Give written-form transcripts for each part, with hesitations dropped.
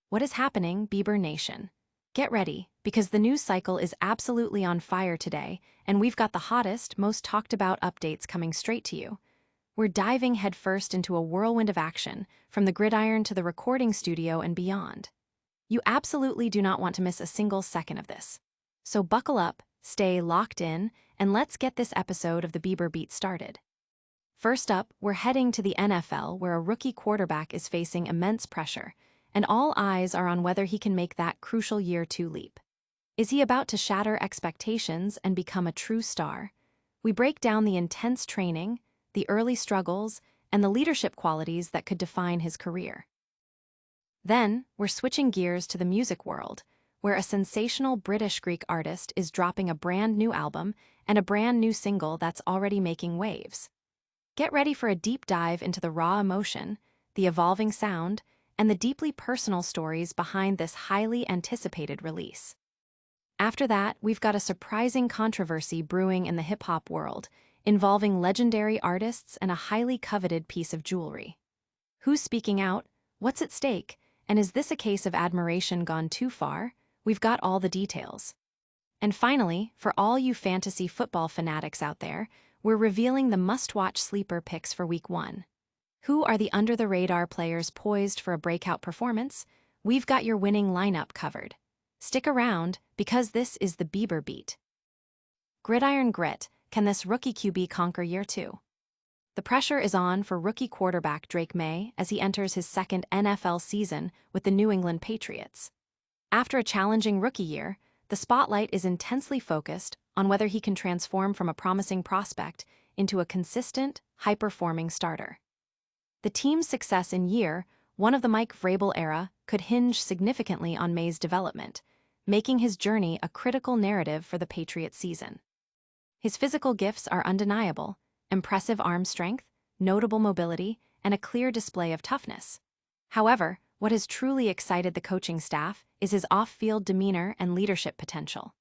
What is happening, Bieber Nation? Get ready, because the news cycle is absolutely on fire today, and we've got the hottest, most talked about updates coming straight to you. We're diving headfirst into a whirlwind of action, from the gridiron to the recording studio and beyond. You absolutely do not want to miss a single second of this. So buckle up, stay locked in, and let's get this episode of the Bieber Beat started. First up, we're heading to the NFL, where a rookie quarterback is facing immense pressure, and all eyes are on whether he can make that crucial year 2 leap. Is he about to shatter expectations and become a true star? We break down the intense training, the early struggles, and the leadership qualities that could define his career. Then, we're switching gears to the music world, where a sensational British Greek artist is dropping a brand new album and a brand new single that's already making waves. Get ready for a deep dive into the raw emotion, the evolving sound, and the deeply personal stories behind this highly anticipated release. After that, we've got a surprising controversy brewing in the hip-hop world, involving legendary artists and a highly coveted piece of jewelry. Who's speaking out? What's at stake? And is this a case of admiration gone too far? We've got all the details. And finally, for all you fantasy football fanatics out there, we're revealing the must-watch sleeper picks for Week 1. Who are the under-the-radar players poised for a breakout performance? We've got your winning lineup covered. Stick around, because this is the Bieber Beat. Gridiron Grit, can this rookie QB conquer year 2? The pressure is on for rookie quarterback Drake Maye as he enters his second NFL season with the New England Patriots. After a challenging rookie year, the spotlight is intensely focused on whether he can transform from a promising prospect into a consistent, high-performing starter. The team's success in year 1 of the Mike Vrabel era could hinge significantly on Maye's development, making his journey a critical narrative for the Patriots season. His physical gifts are undeniable: impressive arm strength, notable mobility, and a clear display of toughness. However, what has truly excited the coaching staff is his off-field demeanor and leadership potential.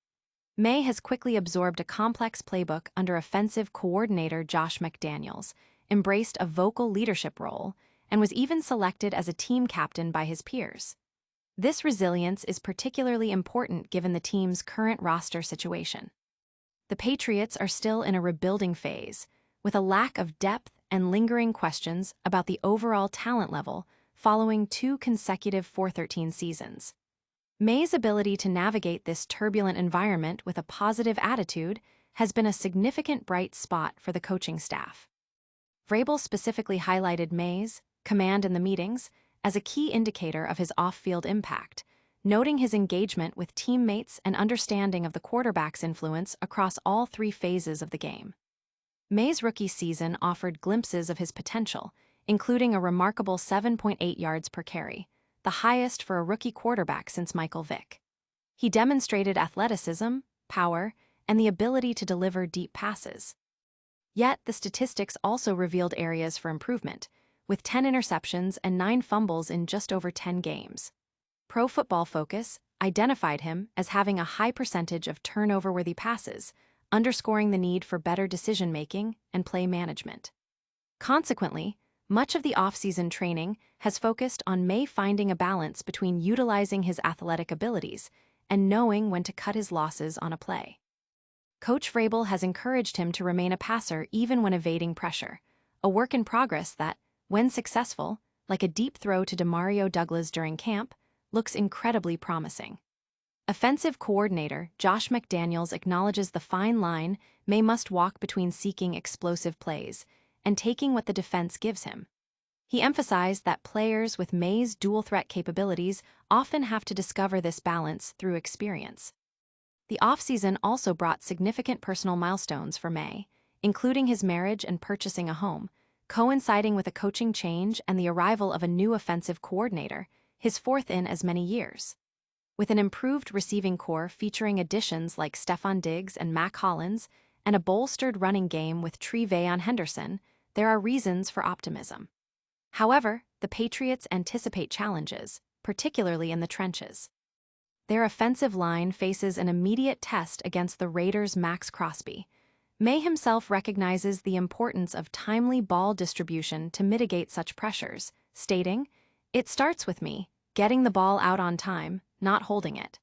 Maye has quickly absorbed a complex playbook under offensive coordinator Josh McDaniels, embraced a vocal leadership role, and was even selected as a team captain by his peers. This resilience is particularly important given the team's current roster situation. The Patriots are still in a rebuilding phase, with a lack of depth and lingering questions about the overall talent level following 2 consecutive 4-13 seasons. Maye's ability to navigate this turbulent environment with a positive attitude has been a significant bright spot for the coaching staff. Vrabel specifically highlighted Maye's command in the meetings as a key indicator of his off-field impact, noting his engagement with teammates and understanding of the quarterback's influence across all 3 phases of the game. Maye's rookie season offered glimpses of his potential, including a remarkable 7.8 yards per carry, the highest for a rookie quarterback since Michael Vick. He demonstrated athleticism, power, and the ability to deliver deep passes. Yet, the statistics also revealed areas for improvement, with 10 interceptions and 9 fumbles in just over 10 games. Pro Football Focus identified him as having a high percentage of turnover-worthy passes, underscoring the need for better decision-making and play management. Consequently, much of the off-season training has focused on Maye finding a balance between utilizing his athletic abilities and knowing when to cut his losses on a play. Coach Vrabel has encouraged him to remain a passer even when evading pressure, a work in progress that, when successful, like a deep throw to Demario Douglas during camp, looks incredibly promising. Offensive coordinator Josh McDaniels acknowledges the fine line Maye must walk between seeking explosive plays and taking what the defense gives him. He emphasized that players with Maye's dual-threat capabilities often have to discover this balance through experience. The offseason also brought significant personal milestones for Maye, including his marriage and purchasing a home, coinciding with a coaching change and the arrival of a new offensive coordinator, his 4th in as many years. With an improved receiving core featuring additions like Stephon Diggs and Mac Hollins, and a bolstered running game with Tre'Veon Henderson, there are reasons for optimism. However, the Patriots anticipate challenges, particularly in the trenches. Their offensive line faces an immediate test against the Raiders' Max Crosby. Maye himself recognizes the importance of timely ball distribution to mitigate such pressures, stating, "It starts with me. getting the ball out on time, not holding it.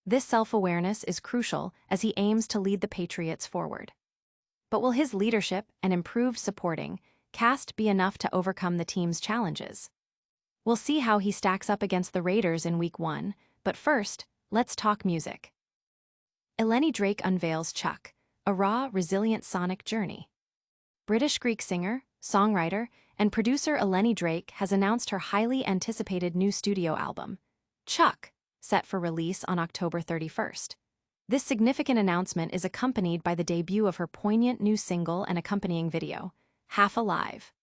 This self-awareness is crucial as he aims to lead the Patriots forward. But will his leadership and improved supporting cast be enough to overcome the team's challenges? We'll see how he stacks up against the Raiders in Week 1, but first, let's talk music. Eleni Drake unveils Chuck, a raw, resilient sonic journey. British Greek singer, songwriter, and producer Eleni Drake has announced her highly anticipated new studio album, Chuck, set for release on October 31st. This significant announcement is accompanied by the debut of her poignant new single and accompanying video, Half Alive.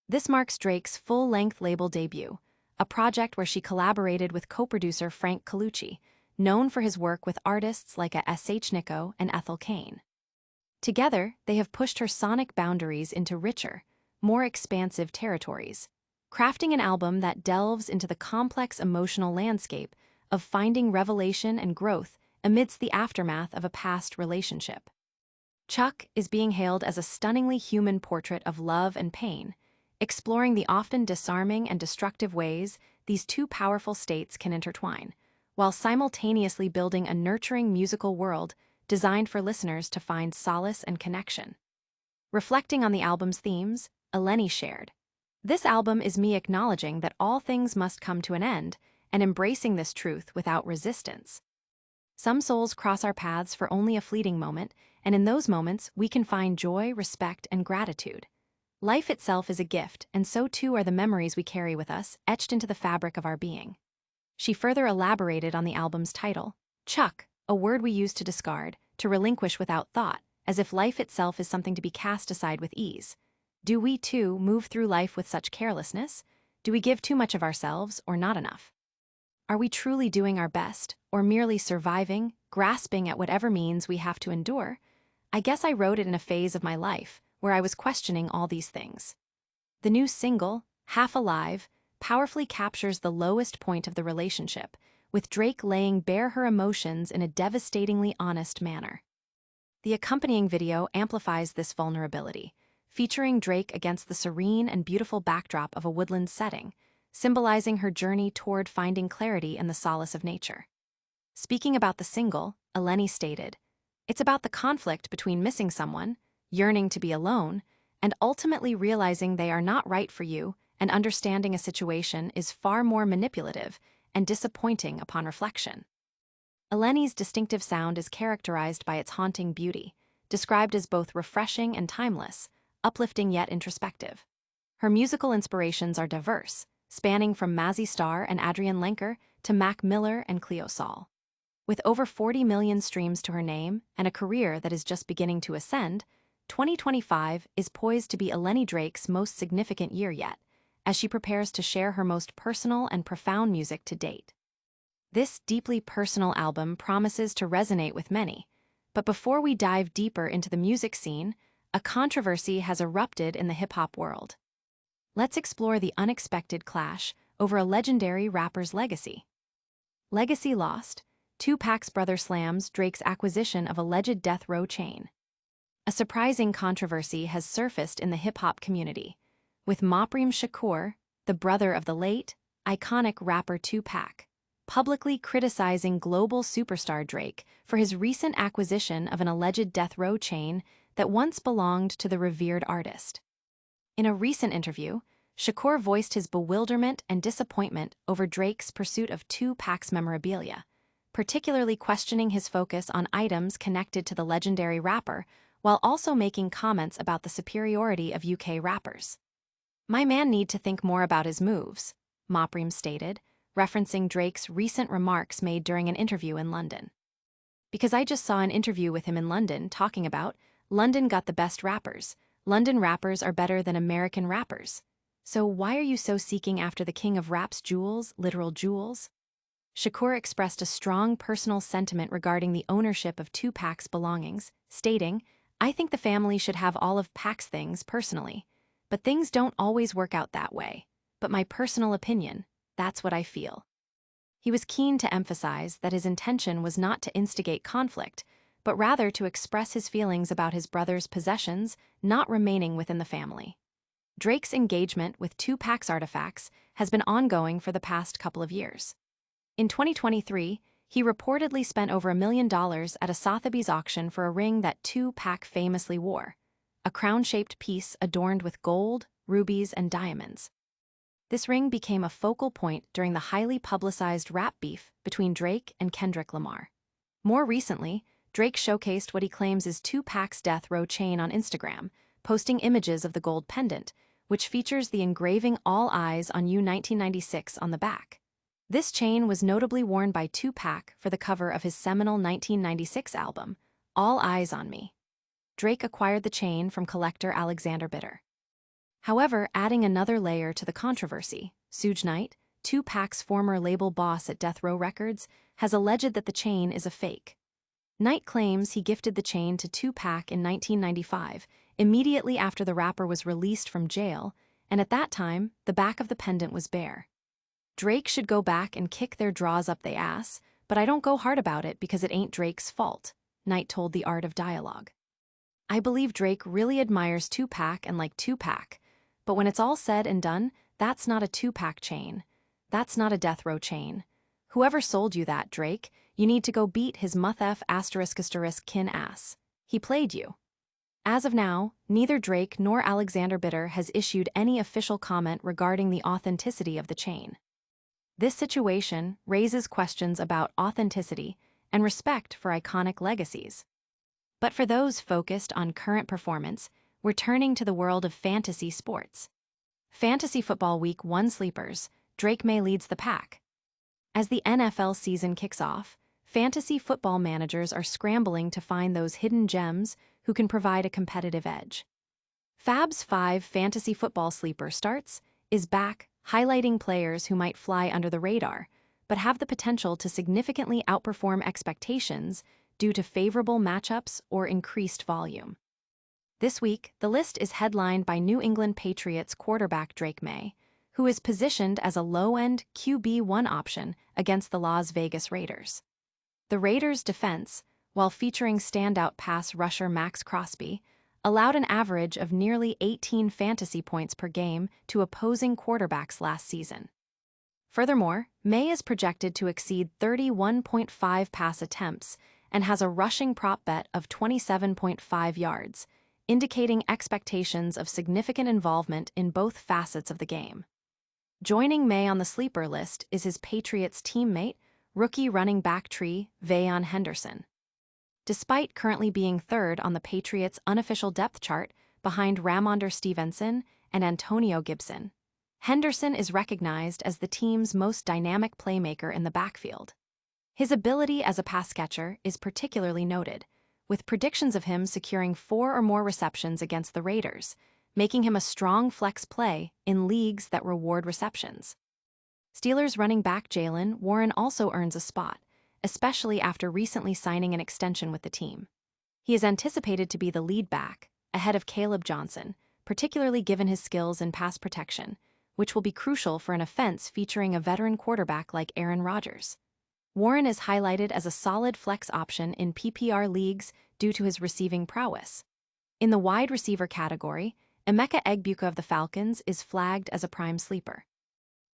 This marks Drake's full-length label debut, a project where she collaborated with co-producer Frank Colucci, known for his work with artists like S.H. Nico and Ethel Cain. Together, they have pushed her sonic boundaries into richer, more expansive territories, crafting an album that delves into the complex emotional landscape of finding revelation and growth amidst the aftermath of a past relationship. Chuck is being hailed as a stunningly human portrait of love and pain, exploring the often disarming and destructive ways these two powerful states can intertwine, while simultaneously building a nurturing musical world designed for listeners to find solace and connection. Reflecting on the album's themes, Eleni shared, "This album is me acknowledging that all things must come to an end and embracing this truth without resistance. Some souls cross our paths for only a fleeting moment, and in those moments we can find joy, respect, and gratitude. Life itself is a gift, and so too are the memories we carry with us, etched into the fabric of our being." She further elaborated on the album's title, Chuck, a word we use to discard, to relinquish without thought, as if life itself is something to be cast aside with ease. Do we, too, move through life with such carelessness? Do we give too much of ourselves, or not enough? Are we truly doing our best, or merely surviving, grasping at whatever means we have to endure? I guess I wrote it in a phase of my life where I was questioning all these things. The new single, Half Alive, powerfully captures the lowest point of the relationship, with Drake laying bare her emotions in a devastatingly honest manner. The accompanying video amplifies this vulnerability, featuring Drake against the serene and beautiful backdrop of a woodland setting, symbolizing her journey toward finding clarity in the solace of nature. Speaking about the single, Eleni stated, "It's about the conflict between missing someone, yearning to be alone, and ultimately realizing they are not right for you, and understanding a situation is far more manipulative and disappointing upon reflection." Eleni's distinctive sound is characterized by its haunting beauty, described as both refreshing and timeless, uplifting yet introspective. Her musical inspirations are diverse, spanning from Mazzy Star and Adrienne Lenker to Mac Miller and Cleo Sol. With over 40 million streams to her name and a career that is just beginning to ascend, 2025 is poised to be Eleni Drake's most significant year yet, as she prepares to share her most personal and profound music to date. This deeply personal album promises to resonate with many, but before we dive deeper into the music scene, a controversy has erupted in the hip-hop world. Let's explore the unexpected clash over a legendary rapper's legacy. Legacy lost, Tupac's brother slams Drake's acquisition of alleged death row chain. A surprising controversy has surfaced in the hip-hop community, with Moprim Shakur, the brother of the late, iconic rapper Tupac, publicly criticizing global superstar Drake for his recent acquisition of an alleged death row chain that once belonged to the revered artist. In a recent interview, Shakur voiced his bewilderment and disappointment over Drake's pursuit of Tupac's memorabilia, particularly questioning his focus on items connected to the legendary rapper, while also making comments about the superiority of UK rappers. "My man need to think more about his moves," Moprim stated, referencing Drake's recent remarks made during an interview in London. "Because I just saw an interview with him in London talking about, London got the best rappers. London rappers are better than American rappers. So why are you so seeking after the king of rap's jewels, literal jewels?" Shakur expressed a strong personal sentiment regarding the ownership of Tupac's belongings, stating, "I think the family should have all of Pac's things personally, but things don't always work out that way. But my personal opinion, that's what I feel." He was keen to emphasize that his intention was not to instigate conflict, but rather to express his feelings about his brother's possessions not remaining within the family. Drake's engagement with Tupac's artifacts has been ongoing for the past couple of years. In 2023, he reportedly spent over $1 million at a Sotheby's auction for a ring that Tupac famously wore, a crown-shaped piece adorned with gold, rubies, and diamonds. This ring became a focal point during the highly publicized rap beef between Drake and Kendrick Lamar. More recently, Drake showcased what he claims is Tupac's death row chain on Instagram, posting images of the gold pendant, which features the engraving "All Eyes on You 1996" on the back. This chain was notably worn by Tupac for the cover of his seminal 1996 album, All Eyes on Me. Drake acquired the chain from collector Alexander Bitter. However, adding another layer to the controversy, Suge Knight, Tupac's former label boss at Death Row Records, has alleged that the chain is a fake. Knight claims he gifted the chain to Tupac in 1995, immediately after the rapper was released from jail, and at that time, the back of the pendant was bare. Drake should go back and kick their draws up they ass, but I don't go hard about it because it ain't Drake's fault, Knight told The Art of Dialogue. I believe Drake really admires Tupac and like Tupac, but when it's all said and done, that's not a Tupac chain. That's not a Death Row chain. Whoever sold you that, Drake, you need to go beat his muth-f * kin ass. He played you. As of now, neither Drake nor Alexander Bitter has issued any official comment regarding the authenticity of the chain. This situation raises questions about authenticity and respect for iconic legacies. But for those focused on current performance, we're turning to the world of fantasy sports. Fantasy Football Week 1 sleepers, Drake Maye leads the pack. As the NFL season kicks off, fantasy football managers are scrambling to find those hidden gems who can provide a competitive edge. Fab's 5 Fantasy Football Sleeper Starts is back, highlighting players who might fly under the radar, but have the potential to significantly outperform expectations due to favorable matchups or increased volume. This week, the list is headlined by New England Patriots quarterback Drake Maye, who is positioned as a low-end QB1 option against the Las Vegas Raiders. The Raiders' defense, while featuring standout pass rusher Max Crosby, allowed an average of nearly 18 fantasy points per game to opposing quarterbacks last season. Furthermore, Maye is projected to exceed 31.5 pass attempts and has a rushing prop bet of 27.5 yards, indicating expectations of significant involvement in both facets of the game. Joining Maye on the sleeper list is his Patriots teammate, rookie running back Veyon Henderson. Despite currently being third on the Patriots' unofficial depth chart behind Ramondre Stevenson and Antonio Gibson, Henderson is recognized as the team's most dynamic playmaker in the backfield. His ability as a pass catcher is particularly noted, with predictions of him securing 4 or more receptions against the Raiders, making him a strong flex play in leagues that reward receptions. Steelers running back Jaylen Warren also earns a spot, especially after recently signing an extension with the team. He is anticipated to be the lead back, ahead of Caleb Johnson, particularly given his skills in pass protection, which will be crucial for an offense featuring a veteran quarterback like Aaron Rodgers. Warren is highlighted as a solid flex option in PPR leagues due to his receiving prowess. In the wide receiver category, Emeka Egbuka of the Falcons is flagged as a prime sleeper.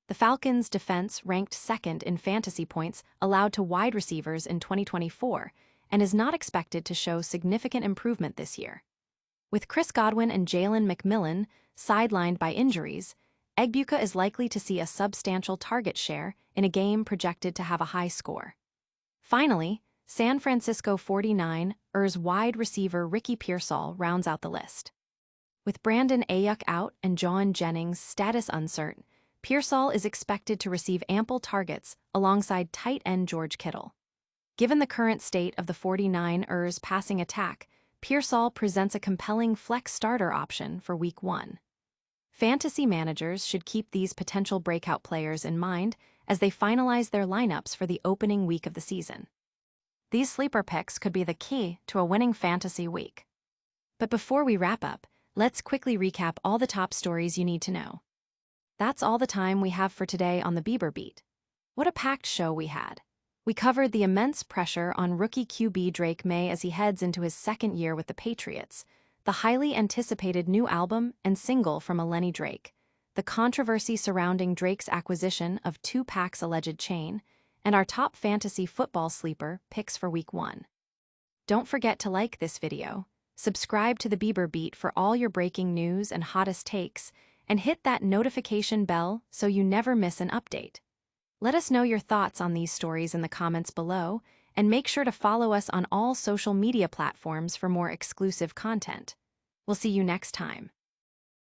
The Falcons' defense ranked second in fantasy points allowed to wide receivers in 2024 and is not expected to show significant improvement this year. With Chris Godwin and Jalen McMillan sidelined by injuries, Egbuka is likely to see a substantial target share in a game projected to have a high score. Finally, San Francisco 49ers wide receiver Ricky Pearsall rounds out the list. With Brandon Ayuk out and John Jennings' status uncertain, Pearsall is expected to receive ample targets alongside tight end George Kittle. Given the current state of the 49ers passing attack, Pearsall presents a compelling flex starter option for Week 1. Fantasy managers should keep these potential breakout players in mind as they finalize their lineups for the opening week of the season. These sleeper picks could be the key to a winning fantasy week. But before we wrap up, let's quickly recap all the top stories you need to know. That's all the time we have for today on the Bieber Beat. What a packed show we had. We covered the immense pressure on rookie QB Drake Maye as he heads into his second year with the Patriots, the highly anticipated new album and single from Eleni Drake, the controversy surrounding Drake's acquisition of Tupac's alleged chain, and our top fantasy football sleeper picks for Week 1. Don't forget to like this video, subscribe to the Bieber Beat for all your breaking news and hottest takes, and hit that notification bell so you never miss an update. Let us know your thoughts on these stories in the comments below, and make sure to follow us on all social media platforms for more exclusive content. We'll see you next time.